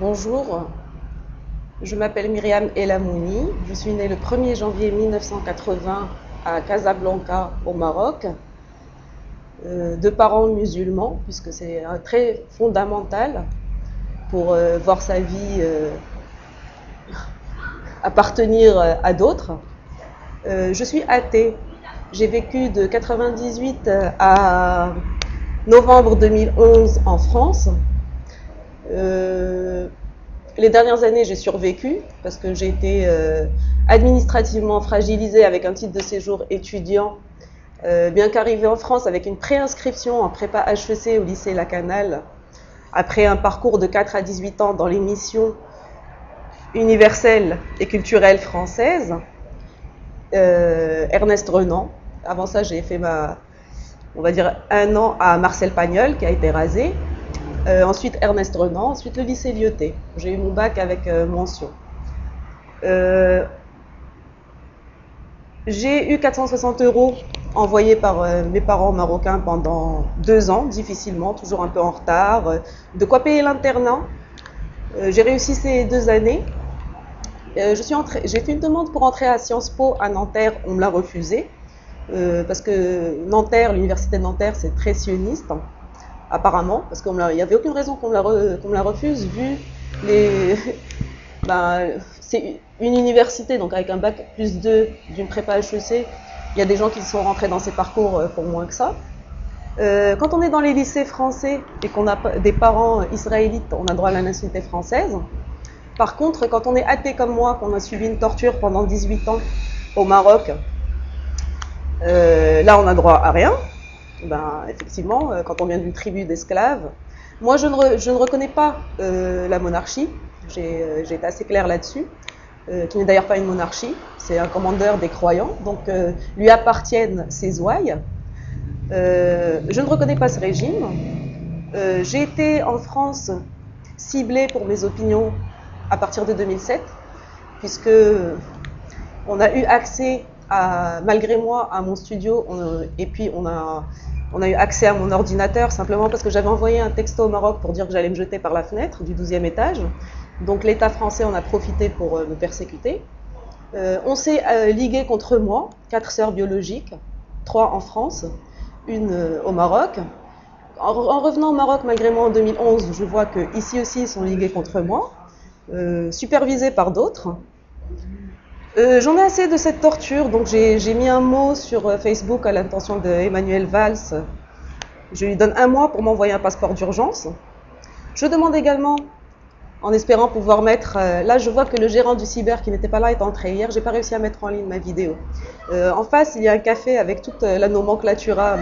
Bonjour, je m'appelle Myriam Elamouni, je suis née le 1er janvier 1980 à Casablanca au Maroc, de parents musulmans, puisque c'est très fondamental pour voir sa vie appartenir à d'autres. Je suis athée, j'ai vécu de 98 à novembre 2011 en France. Les dernières années, j'ai survécu parce que j'ai été administrativement fragilisée avec un titre de séjour étudiant, bien qu'arrivée en France avec une préinscription en prépa HEC au lycée La Canale, après un parcours de 4 à 18 ans dans les missions universelles et culturelles françaises, Ernest Renan. Avant ça, j'ai fait on va dire, un an à Marcel Pagnol, qui a été rasé. Ensuite Ernest Renan, ensuite le lycée Lyoté. J'ai eu mon bac avec mention. J'ai eu 460 € envoyés par mes parents marocains pendant 2 ans, difficilement, toujours un peu en retard. De quoi payer l'internat. J'ai réussi ces 2 années. J'ai fait une demande pour entrer à Sciences Po à Nanterre, on me l'a refusé. Parce que Nanterre, l'université de Nanterre, c'est très sioniste. Apparemment, parce qu'il n'y avait aucune raison qu'on me la refuse, vu c'est une université, donc avec un bac plus 2 d'une prépa HEC, il y a des gens qui sont rentrés dans ces parcours pour moins que ça. Quand on est dans les lycées français et qu'on a des parents israélites, on a droit à la nationalité française. Par contre, quand on est athée comme moi, qu'on a subi une torture pendant 18 ans au Maroc, là on a droit à rien. Effectivement, quand on vient d'une tribu d'esclaves. Moi, je ne reconnais pas la monarchie. J'ai été assez claire là-dessus, qui n'est d'ailleurs pas une monarchie. C'est un commandeur des croyants, donc lui appartiennent ses ouailles. Je ne reconnais pas ce régime. J'ai été en France ciblée pour mes opinions à partir de 2007, puisque on a eu accès malgré moi à mon studio, et puis on a eu accès à mon ordinateur simplement parce que j'avais envoyé un texto au Maroc pour dire que j'allais me jeter par la fenêtre du 12e étage. Donc l'État français en a profité pour me persécuter. On s'est ligué contre moi, 4 sœurs biologiques, 3 en France, une au Maroc. En revenant au Maroc, malgré moi en 2011, je vois qu'ici aussi ils sont ligués contre moi, supervisés par d'autres. J'en ai assez de cette torture, donc j'ai mis un mot sur Facebook à l'intention d'Emmanuel Valls. Je lui donne 1 mois pour m'envoyer un passeport d'urgence. Je demande également, en espérant pouvoir mettre... là, je vois que le gérant du cyber qui n'était pas là est entré hier. J'ai pas réussi à mettre en ligne ma vidéo. En face, il y a un café avec toute la nomenclatura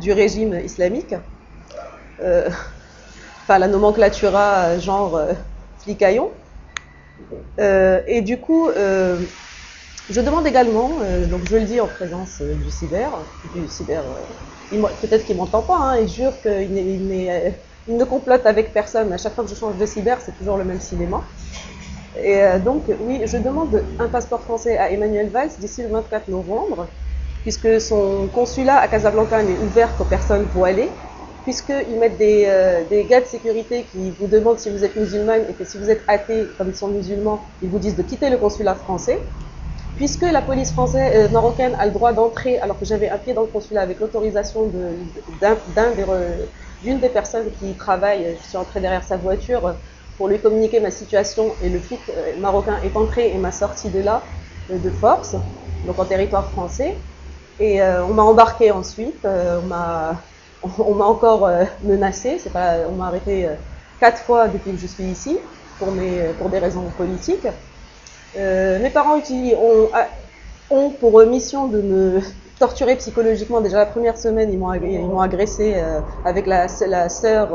du régime islamique. Enfin, la nomenclatura genre flicaillon. Et du coup, je demande également, donc je le dis en présence du cyber, peut-être qu'il ne m'entend pas, hein, il jure qu'il ne complote avec personne. À chaque fois que je change de cyber, c'est toujours le même cinéma. Et donc, oui, je demande un passeport français à Emmanuel Valls d'ici le 24 novembre, puisque son consulat à Casablanca n'est ouvert qu'aux personnes voilées, puisqu'ils mettent des gars de sécurité qui vous demandent si vous êtes musulmane et que si vous êtes athée, comme ils sont musulmans, ils vous disent de quitter le consulat français. Puisque la police française, marocaine a le droit d'entrer, alors que j'avais un pied dans le consulat avec l'autorisation d'une des personnes qui travaille, je suis entrée derrière sa voiture pour lui communiquer ma situation, et le flic marocain est entré et m'a sorti de là de force, donc en territoire français. Et on m'a embarqué ensuite, on m'a encore menacé, on m'a arrêté 4 fois depuis que je suis ici, pour des raisons politiques. Mes parents ont pour mission de me torturer psychologiquement. Déjà la première semaine, ils m'ont agressé avec la sœur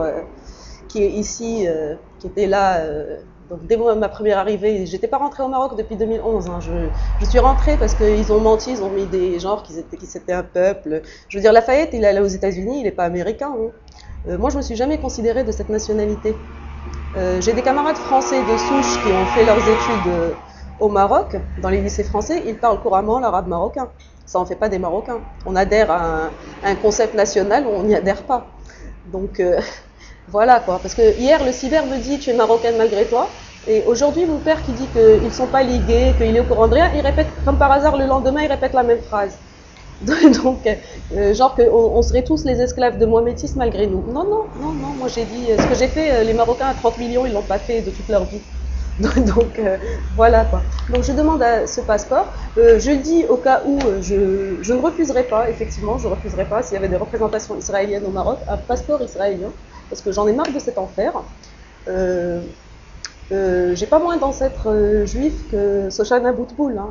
qui est ici, qui était là. Donc dès ma première arrivée, j'étais pas rentrée au Maroc depuis 2011. Hein. Je suis rentrée parce qu'ils ont menti, ils ont mis des genres qui c'était un peuple. Je veux dire, Lafayette, il est allé aux États-Unis, il n'est pas américain. Hein. Moi, je me suis jamais considérée de cette nationalité. J'ai des camarades français de souche qui ont fait leurs études au Maroc, dans les lycées français, ils parlent couramment l'arabe marocain. Ça en fait pas des Marocains. On adhère à un concept national où on n'y adhère pas. Donc Voilà quoi. Parce que hier, le cyber me dit tu es marocaine malgré toi. Et aujourd'hui, mon père qui dit qu'ils ne sont pas ligués, qu'il est au courant de rien, il répète, comme par hasard, le lendemain, il répète la même phrase. Donc, genre qu'on on serait tous les esclaves de Mohamétis malgré nous. Non, non, non, non. Moi, j'ai dit, ce que j'ai fait, les Marocains à 30 millions, ils l'ont pas fait de toute leur vie. Donc, voilà quoi. Donc, je demande ce passeport. Je dis au cas où je ne refuserai pas, effectivement, je ne refuserai pas s'il y avait des représentations israéliennes au Maroc, un passeport israélien, parce que j'en ai marre de cet enfer. J'ai pas moins d'ancêtres juifs que Sochan Aboutboul, hein,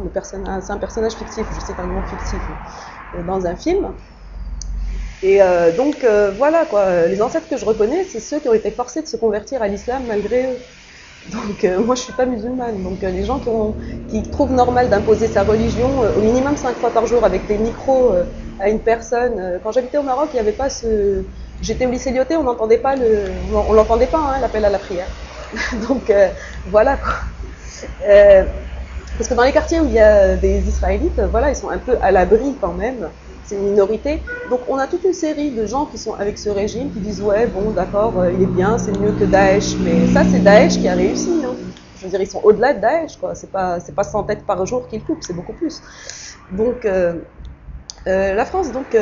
c'est un personnage fictif, je cite un nom fictif dans un film. Et donc voilà quoi, les ancêtres que je reconnais, c'est ceux qui ont été forcés de se convertir à l'islam malgré eux. Donc moi je suis pas musulmane, donc les gens qui trouvent normal d'imposer sa religion au minimum 5 fois par jour avec des micros à une personne. Quand j'habitais au Maroc, il n'y avait pas ce... J'étais au lycée Lyoté, on l'entendait pas hein, l'appel à la prière. Donc voilà quoi. Parce que dans les quartiers où il y a des Israélites, voilà, ils sont un peu à l'abri quand même. C'est une minorité. Donc on a toute une série de gens qui sont avec ce régime qui disent ouais bon d'accord il est bien, c'est mieux que Daesh, mais ça c'est Daesh qui a réussi. Hein. Je veux dire ils sont au-delà de Daesh quoi. C'est pas 100 têtes par jour qu'ils coupent, c'est beaucoup plus. Donc la France, donc,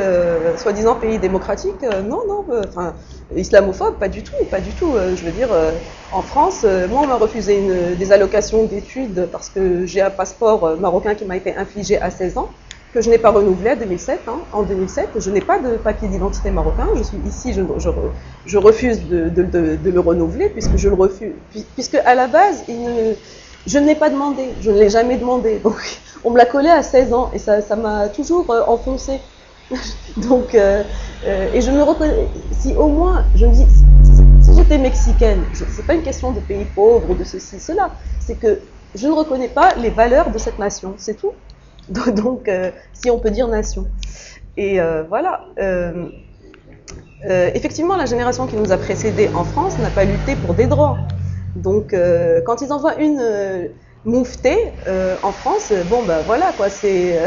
soi-disant pays démocratique, non, enfin, islamophobe, pas du tout, pas du tout. Je veux dire, en France, moi, on m'a refusé des allocations d'études parce que j'ai un passeport marocain qui m'a été infligé à 16 ans, que je n'ai pas renouvelé à 2007. Hein. En 2007, je n'ai pas de papier d'identité marocain. Je suis ici, je refuse de le renouveler puisque je le refuse, puisque à la base, je ne l'ai pas demandé, je ne l'ai jamais demandé. Donc, on me l'a collé à 16 ans et ça m'a toujours enfoncé. Donc, et je me reconnais, si au moins, je me dis, si j'étais mexicaine, c'est pas une question de pays pauvre, de ceci, cela, c'est que je ne reconnais pas les valeurs de cette nation, c'est tout. Donc, si on peut dire nation. Et voilà. Effectivement, la génération qui nous a précédés en France n'a pas lutté pour des droits. Donc, quand ils envoient une mouftée en France, bon ben voilà quoi, c'est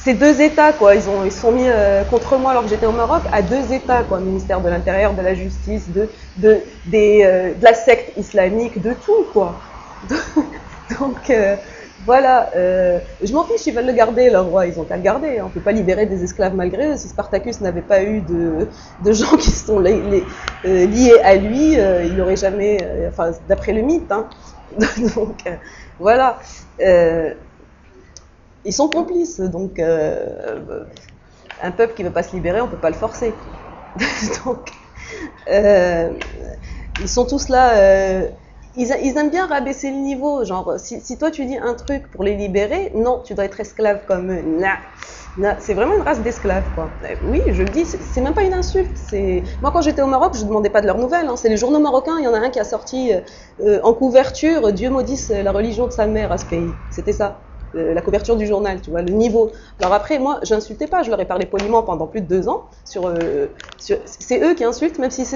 deux États quoi. Ils se sont mis contre moi alors que j'étais au Maroc à deux États quoi, ministère de l'Intérieur, de la Justice, de la secte islamique, de tout quoi. Donc voilà, je m'en fiche, ils veulent le garder, leur roi, ils ont qu'à le garder. On ne peut pas libérer des esclaves malgré eux. Si Spartacus n'avait pas eu de gens qui sont liés à lui, il n'aurait jamais, enfin, d'après le mythe. Hein. Donc voilà, ils sont complices. Donc un peuple qui ne veut pas se libérer, on ne peut pas le forcer. Donc ils sont tous là. Ils aiment bien rabaisser le niveau, genre si toi tu dis un truc pour les libérer, non, tu dois être esclave comme eux. Nah, c'est vraiment une race d'esclaves quoi. Oui, je le dis, c'est même pas une insulte. Moi quand j'étais au Maroc, je demandais pas de leurs nouvelles. Hein. C'est les journaux marocains. Il y en a un qui a sorti en couverture Dieu maudisse la religion de sa mère à ce pays. C'était ça. La couverture du journal, tu vois, le niveau. Alors après, moi, j'insultais pas, je leur ai parlé poliment pendant plus de 2 ans. C'est eux qui insultent, même si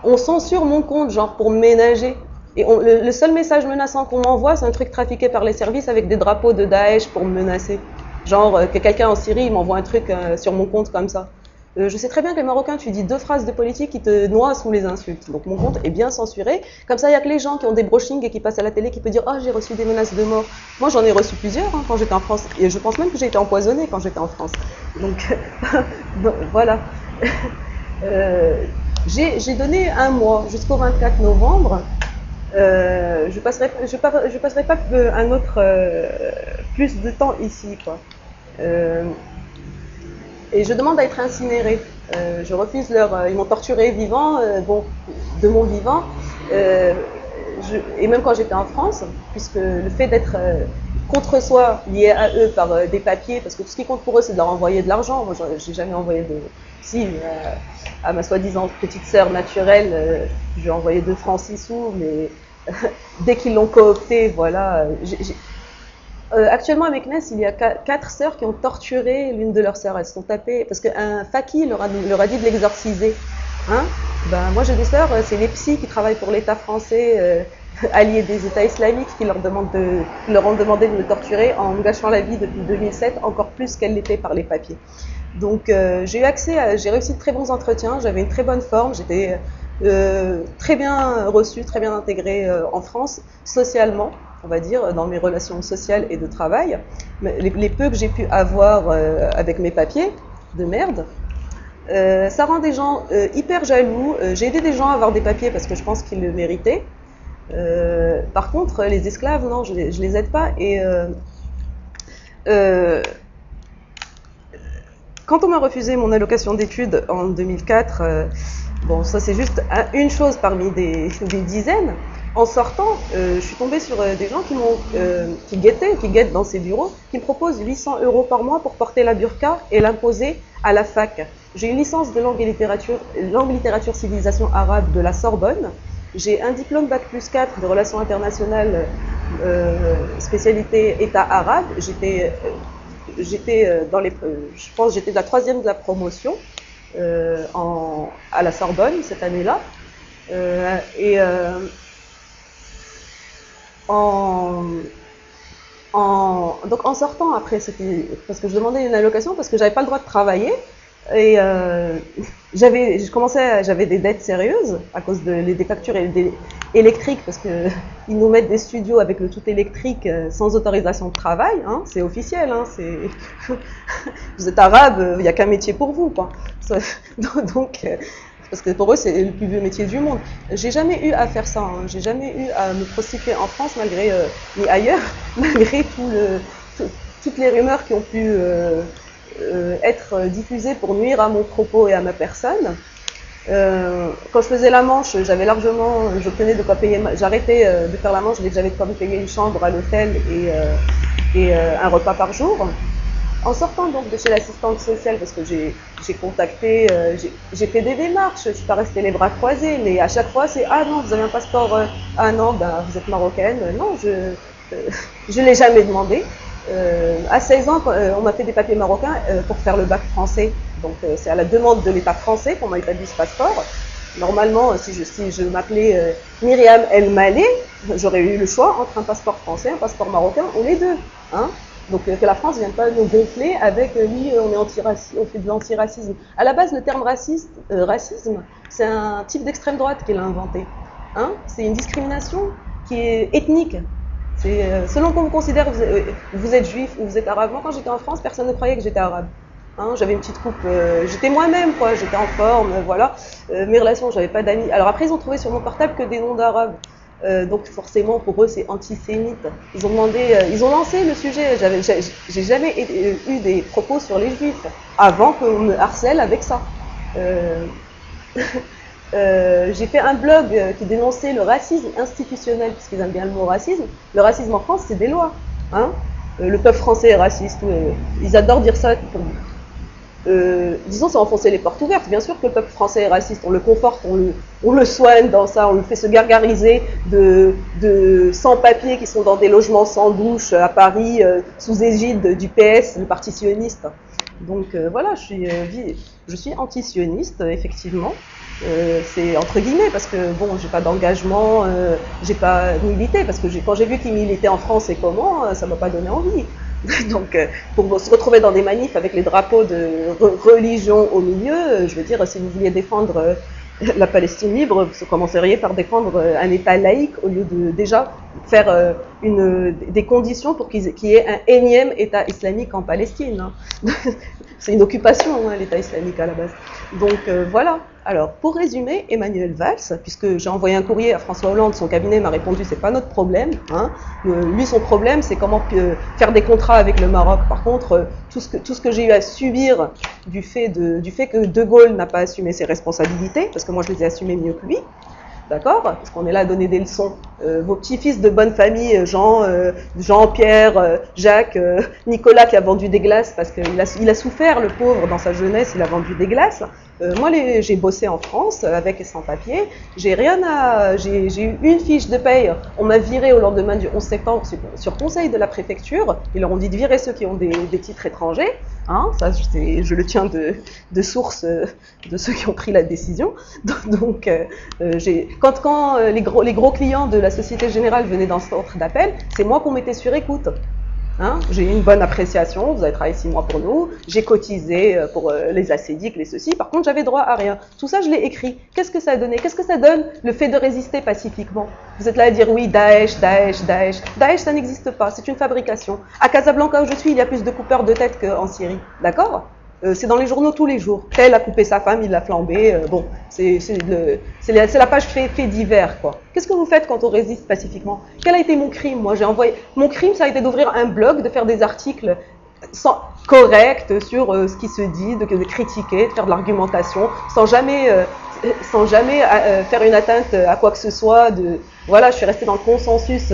on censure mon compte, genre pour me ménager. Et le seul message menaçant qu'on m'envoie, c'est un truc trafiqué par les services avec des drapeaux de Daesh pour me menacer. Genre que quelqu'un en Syrie m'envoie un truc sur mon compte comme ça. Je sais très bien que les Marocains, tu dis 2 phrases de politique qui te noient sous les insultes. Donc mon compte est bien censuré. Comme ça, il n'y a que les gens qui ont des brushings et qui passent à la télé qui peuvent dire « Oh, j'ai reçu des menaces de mort ». Moi, j'en ai reçu plusieurs hein, quand j'étais en France. Et je pense même que j'ai été empoisonnée quand j'étais en France. Donc, voilà. J'ai donné 1 mois jusqu'au 24 novembre. Je passerai pas un autre plus de temps ici quoi. Et je demande à être incinérée. Je refuse ils m'ont torturée vivant, bon, de mon vivant. Et même quand j'étais en France, puisque le fait d'être contre soi, lié à eux par des papiers, parce que tout ce qui compte pour eux, c'est de leur envoyer de l'argent. Moi, j'ai jamais envoyé à ma soi-disant petite sœur naturelle, je lui ai envoyé 2 francs 6 sous, mais dès qu'ils l'ont coopté, voilà. Actuellement, avec Ness, il y a 4 sœurs qui ont torturé l'une de leurs sœurs. Elles se sont tapées, parce qu'un faqih leur a dit de l'exorciser. Hein? Ben, moi, j'ai des sœurs, c'est les psys qui travaillent pour l'État français, alliés des États islamiques qui leur ont demandé de me torturer en me gâchant la vie depuis 2007, encore plus qu'elle l'était par les papiers. Donc j'ai réussi de très bons entretiens, j'avais une très bonne forme, j'étais très bien reçue, très bien intégrée en France, socialement, on va dire, dans mes relations sociales et de travail. Mais les peu que j'ai pu avoir avec mes papiers de merde, ça rend des gens hyper jaloux. J'ai aidé des gens à avoir des papiers parce que je pense qu'ils le méritaient. Par contre, les esclaves, non, je les aide pas. Et quand on m'a refusé mon allocation d'études en 2004, bon, ça c'est juste une chose parmi des dizaines. En sortant, je suis tombée sur des gens qui guettent dans ces bureaux, qui me proposent 800 € par mois pour porter la burqa et l'imposer à la fac. J'ai une licence de langue littérature civilisation arabe de la Sorbonne. J'ai un diplôme Bac+4 de relations internationales, spécialité État arabe. J'étais je pense j'étais la 3e de la promotion à la Sorbonne cette année-là. Donc en sortant après, c'était parce que je demandais une allocation parce que j'avais pas le droit de travailler et j'avais des dettes sérieuses à cause des factures électriques parce que ils nous mettent des studios avec le tout électrique sans autorisation de travail, hein, c'est officiel, hein, vous êtes arabe, il n'y a qu'un métier pour vous, quoi. Donc parce que pour eux, c'est le plus vieux métier du monde. J'ai jamais eu à faire ça, hein. J'ai jamais eu à me prostituer en France, ni ailleurs, malgré toutes les rumeurs qui ont pu être diffusées pour nuire à mon propos et à ma personne. Quand je faisais la manche, j'obtenais de quoi payer, j'arrêtais de faire la manche dès que j'avais de quoi me payer une chambre à l'hôtel et un repas par jour. En sortant donc de chez l'assistante sociale, parce que j'ai contacté, j'ai fait des démarches, je ne suis pas restée les bras croisés, mais à chaque fois c'est « Ah non, vous avez un passeport, ah non, ben, vous êtes marocaine ». Non, je ne l'ai jamais demandé. À 16 ans, on m'a fait des papiers marocains pour faire le bac français. Donc c'est à la demande de l'État français qu'on m'a établi ce passeport. Normalement, si je m'appelais Myriam El Maleh, j'aurais eu le choix entre un passeport français et un passeport marocain, ou les deux. Hein. Donc que la France ne vienne pas nous gonfler avec oui, on fait de l'antiracisme. À la base, le terme racisme, c'est un type d'extrême droite qui l'a inventé. Hein. C'est une discrimination qui est ethnique. C'est selon qu'on vous considère, vous êtes juif ou vous êtes arabe. Moi, quand j'étais en France, personne ne croyait que j'étais arabe. Hein, j'avais une petite coupe, j'étais moi-même, quoi. J'étais en forme, voilà. Mes relations, j'avais pas d'amis. Alors après, ils ont trouvé sur mon portable que des noms d'arabes. Donc forcément, pour eux, c'est antisémite. Ils ont lancé le sujet. J'ai jamais eu des propos sur les juifs avant qu'on me harcèle avec ça. J'ai fait un blog qui dénonçait le racisme institutionnel, puisqu'ils aiment bien le mot racisme. Le racisme en France, c'est des lois. Hein. Le peuple français est raciste. Ils adorent dire ça. Disons, c'est enfoncer les portes ouvertes. Bien sûr que le peuple français est raciste, on le conforte, on le soigne dans ça, on le fait se gargariser de sans-papiers qui sont dans des logements sans douche à Paris, sous égide du PS, le parti sioniste. Donc voilà, je suis anti-sioniste, effectivement. C'est entre guillemets, parce que bon, j'ai pas d'engagement, j'ai pas milité, parce que quand j'ai vu qu'ils militaient en France et comment, ça m'a pas donné envie. Donc, pour se retrouver dans des manifs avec les drapeaux de religion au milieu, je veux dire, si vous vouliez défendre la Palestine libre, vous commenceriez par défendre un État laïque au lieu de déjà faire des conditions pour qu'il y ait un énième État islamique en Palestine. Hein. C'est une occupation, hein, l'État islamique à la base. Donc voilà. Alors, pour résumer, Emmanuel Valls, puisque j'ai envoyé un courrier à François Hollande, son cabinet m'a répondu, c'est pas notre problème. Hein. Lui, son problème, c'est comment faire des contrats avec le Maroc. Par contre, tout ce que j'ai eu à subir du fait que De Gaulle n'a pas assumé ses responsabilités, parce que moi, je les ai assumées mieux que lui. D'accord? Parce qu'on est là à donner des leçons. Vos petits-fils de bonne famille, Jean, Pierre, Jacques, Nicolas qui a vendu des glaces parce qu'il a souffert, le pauvre, dans sa jeunesse, il a vendu des glaces. Moi, j'ai bossé en France avec et sans papier. J'ai eu une fiche de paye. On m'a viré au lendemain du 11 septembre sur conseil de la préfecture. Ils leur ont dit de virer ceux qui ont des titres étrangers. Hein, ça, je le tiens de source de ceux qui ont pris la décision. Donc, quand les gros clients de la Société Générale venaient dans ce centre d'appel, c'est moi qu'on mettait sur écoute. Hein, j'ai eu une bonne appréciation, vous avez travaillé 6 mois pour nous, j'ai cotisé pour les acédiques, les ceci, par contre j'avais droit à rien. Tout ça je l'ai écrit. Qu'est-ce que ça a donné? Qu'est-ce que ça donne le fait de résister pacifiquement? Vous êtes là à dire oui, Daesh, Daesh, Daesh. Daesh ça n'existe pas, c'est une fabrication. À Casablanca où je suis, il y a plus de coupeurs de tête qu'en Syrie, d'accord? C'est dans les journaux tous les jours. Tel a coupé sa femme, il l'a flambé. Bon, c'est la page fait divers, quoi. Qu'est-ce que vous faites quand on résiste pacifiquement? Quel a été mon crime? Moi, mon crime, ça a été d'ouvrir un blog, de faire des articles corrects sur ce qui se dit, de critiquer, de faire de l'argumentation, sans jamais faire une atteinte à quoi que ce soit. Voilà, je suis restée dans le consensus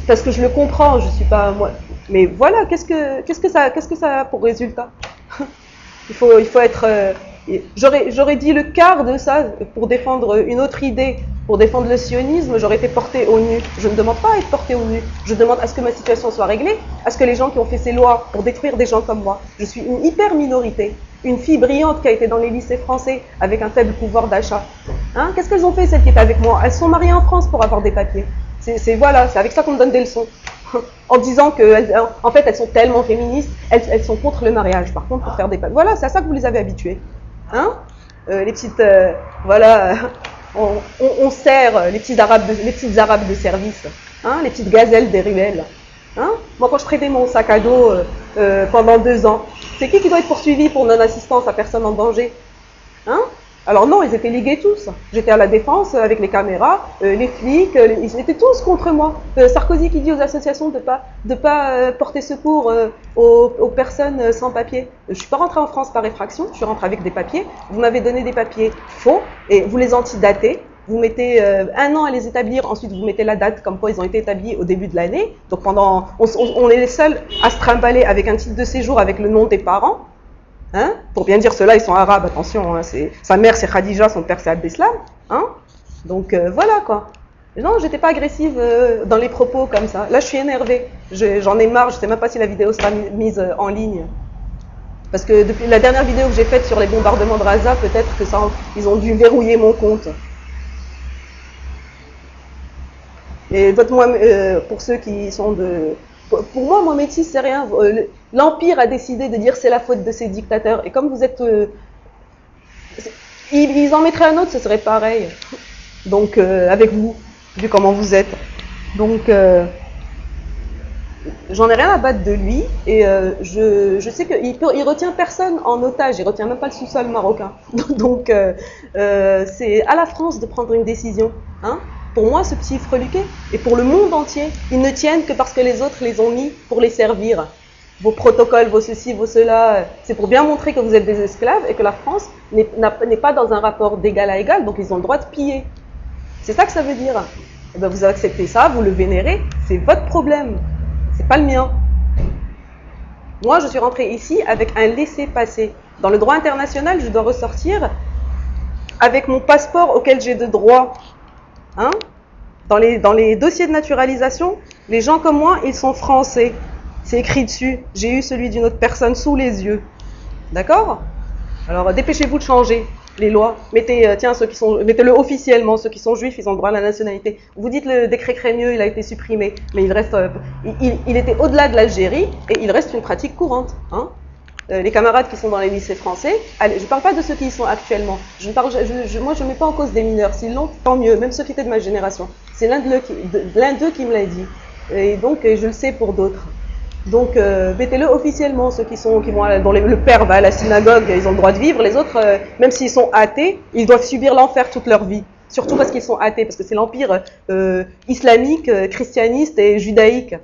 parce que je le comprends. Je suis pas moi. Mais voilà, qu'est-ce que ça a pour résultat? Il faut être. J'aurais dit le quart de ça pour défendre une autre idée, pour défendre le sionisme. J'aurais été portée au nu. Je ne demande pas à être portée au nu. Je demande à ce que ma situation soit réglée, à ce que les gens qui ont fait ces lois pour détruire des gens comme moi. Je suis une hyper minorité, une fille brillante qui a été dans les lycées français avec un faible pouvoir d'achat. Hein, qu'est-ce qu'elles ont fait celles qui étaient avec moi? Elles sont mariées en France pour avoir des papiers. Voilà, c'est avec ça qu'on me donne des leçons. En disant en fait, elles sont tellement féministes, elles sont contre le mariage. Par contre, pour faire des papiers. Voilà, c'est à ça que vous les avez habituées. Hein, les petites, voilà, on sert les petites arabes de service. Hein, les petites gazelles des ruelles. Hein, moi, quand je traitais mon sac à dos pendant 2 ans, c'est qui doit être poursuivi pour non-assistance à personne en danger? Hein? Alors non, ils étaient ligués tous. J'étais à la défense avec les caméras, les flics, ils étaient tous contre moi. Sarkozy qui dit aux associations de pas porter secours aux personnes sans papier. Je suis pas rentrée en France par effraction, je suis rentrée avec des papiers. Vous m'avez donné des papiers faux et vous les antidatez. Vous mettez 1 an à les établir, ensuite vous mettez la date comme quoi ils ont été établis au début de l'année. Donc on est les seuls à se trimballer avec un titre de séjour avec le nom des parents. Hein, pour bien dire ceux-là, ils sont arabes, attention, hein, sa mère c'est Khadija, son père c'est Abdeslam, hein, donc voilà quoi. Non, j'étais pas agressive dans les propos comme ça. Là, je suis énervée, j'en ai marre, je sais même pas si la vidéo sera mise en ligne. Parce que depuis la dernière vidéo que j'ai faite sur les bombardements de Raza, peut-être que ils ont dû verrouiller mon compte. Et pour ceux qui sont de... Pour moi, métis, c'est rien. L'Empire a décidé de dire c'est la faute de ces dictateurs. Et comme vous êtes... ils en mettraient un autre, ce serait pareil. Donc, avec vous, vu comment vous êtes. Donc, j'en ai rien à battre de lui. Et je sais qu'il retient personne en otage. Il retient même pas le sous-sol marocain. Donc, c'est à la France de prendre une décision. Hein? Pour moi, ce petit freluquet, et pour le monde entier, ils ne tiennent que parce que les autres les ont mis pour les servir. Vos protocoles, vos ceci, vos cela, c'est pour bien montrer que vous êtes des esclaves et que la France n'est pas dans un rapport d'égal à égal, donc ils ont le droit de piller. C'est ça que ça veut dire. Et bien, vous acceptez ça, vous le vénérez, c'est votre problème, c'est pas le mien. Moi, je suis rentrée ici avec un laissez-passer. Dans le droit international, je dois ressortir avec mon passeport auquel j'ai de droit. Hein? Dans les dossiers de naturalisation, les gens comme moi, ils sont français. C'est écrit dessus. J'ai eu celui d'une autre personne sous les yeux. D'accord? Alors, dépêchez-vous de changer les lois. Mettez-le officiellement. Ceux qui sont juifs, ils ont le droit à la nationalité. Vous dites le décret Crémieux, il a été supprimé. Mais il reste, il était au-delà de l'Algérie et il reste une pratique courante. Hein? Les camarades qui sont dans les lycées français, allez, je ne parle pas de ceux qui y sont actuellement. Moi, je ne mets pas en cause des mineurs. S'ils l'ont, tant mieux, même ceux qui étaient de ma génération. C'est l'un d'eux qui me l'a dit. Et donc, je le sais pour d'autres. Donc, mettez-le officiellement, ceux dont le père va à la synagogue, ils ont le droit de vivre. Les autres, même s'ils sont athées, ils doivent subir l'enfer toute leur vie. Surtout parce qu'ils sont athées, parce que c'est l'empire islamique, christianiste et judaïque.